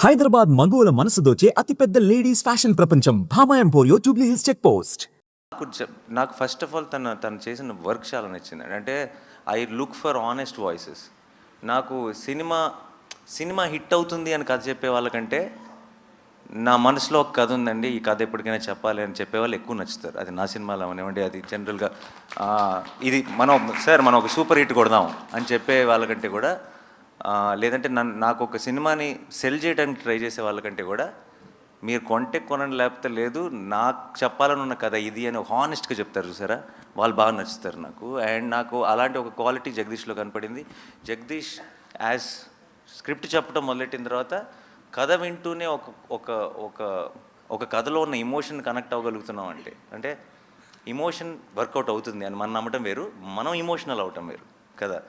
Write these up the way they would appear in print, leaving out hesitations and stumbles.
హైదరాబాద్ మగువల మనసు దోచే అతిపెద్ద లేడీస్ ఫ్యాషన్ ప్రపంచం Bhama Emporio Jubilee Hills check post. నాకు ఫస్ట్ ఆఫ్ ఆల్ తను చేసిన వర్క్ చాలా నచ్చింది. అంటే I look for honest voices. నాకు సినిమా హిట్ అవుతుంది అని కథ చెప్పే వాళ్ళకంటే నా మనసులో ఒక కథ ఉందండి, ఈ కథ ఎప్పటికైనా చెప్పాలి అని చెప్పేవాళ్ళు ఎక్కువ నచ్చుతారు. అది నా సినిమాలో అవనివ్వండి, అది జనరల్గా ఇది మనం ఒక సూపర్ హిట్ కొడదాం అని చెప్పే వాళ్ళకంటే కూడా, లేదంటే నాకు ఒక సినిమాని సెల్ చేయడానికి ట్రై చేసే వాళ్ళకంటే కూడా మీరు కొంటే కొనండి లేకపోతే లేదు, నాకు చెప్పాలని ఉన్న కథ ఇది అని ఒక హానెస్ట్గా చెప్తారు చూసారా, వాళ్ళు బాగా నచ్చుతారు నాకు. అండ్ నాకు అలాంటి ఒక క్వాలిటీ జగదీష్లో కనపడింది. జగదీష్ యాజ్ స్క్రిప్ట్ చెప్పడం మొదలెట్టిన తర్వాత కథ వింటూనే ఒక కథలో ఉన్న ఇమోషన్ కనెక్ట్ అవ్వగలుగుతున్నాం. అంటే ఇమోషన్ వర్కౌట్ అవుతుంది అని మనం నమ్మటం వేరు, మనం ఇమోషనల్ అవటం వేరు కదా.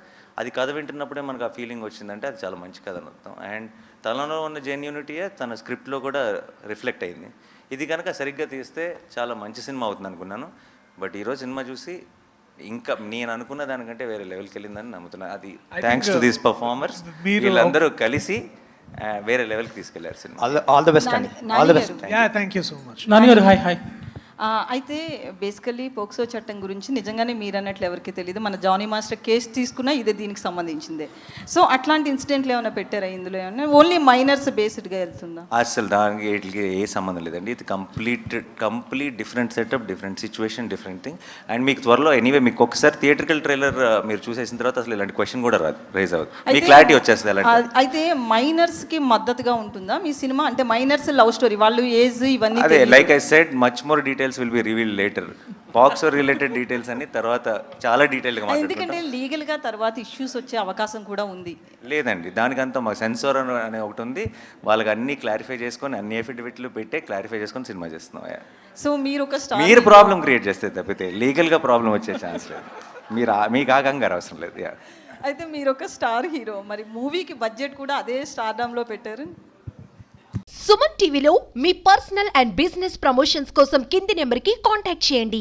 అది కథ వింటున్నప్పుడే మనకు ఆ ఫీలింగ్ వచ్చిందంటే అది చాలా మంచి కథ అని అర్థం. అండ్ తనలో ఉన్న జెన్యూనిటీయే తన స్క్రిప్ట్లో కూడా రిఫ్లెక్ట్ అయింది. ఇది కనుక సరిగ్గా తీస్తే చాలా మంచి సినిమా అవుతుంది అనుకున్నాను. బట్ ఈరోజు సినిమా చూసి ఇంకా నేను అనుకున్న దానికంటే వేరే లెవెల్కి వెళ్ళిందని నమ్ముతున్నాను. అది థ్యాంక్స్ టు దీస్ పర్ఫార్మర్స్, వీళ్ళందరూ కలిసి వేరే లెవెల్కి తీసుకెళ్లారు సినిమా. ఆల్ ద బెస్ట్ అండి. All the best. Yeah thank you so much. Nani గారు హాయ్ హాయ్. అయితే బేసికల్లీ పోక్సో చట్టం గురించి నిజంగానే మీరు అన్నట్లు ఎవరికి తెలియదు. మన జానీ మాస్టర్ కేసు తీసుకున్నా ఇదే దీనికి సంబంధించిందే. సో అట్లాంటి ఇన్సిడెంట్లు ఏమైనా పెట్టారా ఇందులో? ఏమైనా ఓన్లీ మైనర్స్ బేస్డ్గా వెళ్తుందా? అసలు దానికి వీటికి ఏ సంబంధం లేదండి. ఇది complete different setup, different situation, different thing. And మీకు త్వరలో ఎనీవే మీకు ఒకసారి థియేట్రికల్ ట్రైలర్ మీరు చూసేసిన తర్వాత అసలు ఇలాంటి క్వశ్చన్ కూడా రాదు, రైజ్ అవుతుంది, మీ క్లారిటీ వచ్చేస్తుంది. అలాంటి అయితే మైనర్స్కి మద్దతుగా ఉంటుందా మీ సినిమా? అంటే మైనర్స్ లవ్ స్టోరీ, వాళ్ళు ఏజ్ ఇవన్నీ అదే like I said much more details will be revealed later. POCSO related details అన్ని తర్వాత చాలా డీటెయిల్గా మాట్లాడుకుంటాం. ఎందుకంటే లీగల్గా తర్వాత ఇష్యూస్ వచ్చే అవకాశం కూడా ఉంది. లేదండి, దానికంతా మాకు సెన్సార్ అనే ఒకటి ఉంది, వాళ్ళకి అన్ని క్లారిఫై చేసుకొని అన్ని ఎఫిడవిట్లు పెట్టే క్లారిఫై చేసుకొని సినిమా చేస్తున్నాం. సో మీరు ఒక మీరు ప్రాబ్లం క్రియేట్ చేస్తే తప్పితే లీగల్గా ప్రాబ్లం వచ్చే ఛాన్స్ లేదు. మీకు ఆ కంగారు అవసరం లేదు. అయితే మీరు ఒక స్టార్ హీరో, మరి మూవీకి బడ్జెట్ కూడా అదే స్టార్డమ్లో పెట్టారు. సుమన్ టీవీలో మీ పర్సనల్ అండ్ బిజినెస్ ప్రమోషన్స్ కోసం కింది నెంబర్కి కాంటాక్ట్ చేయండి.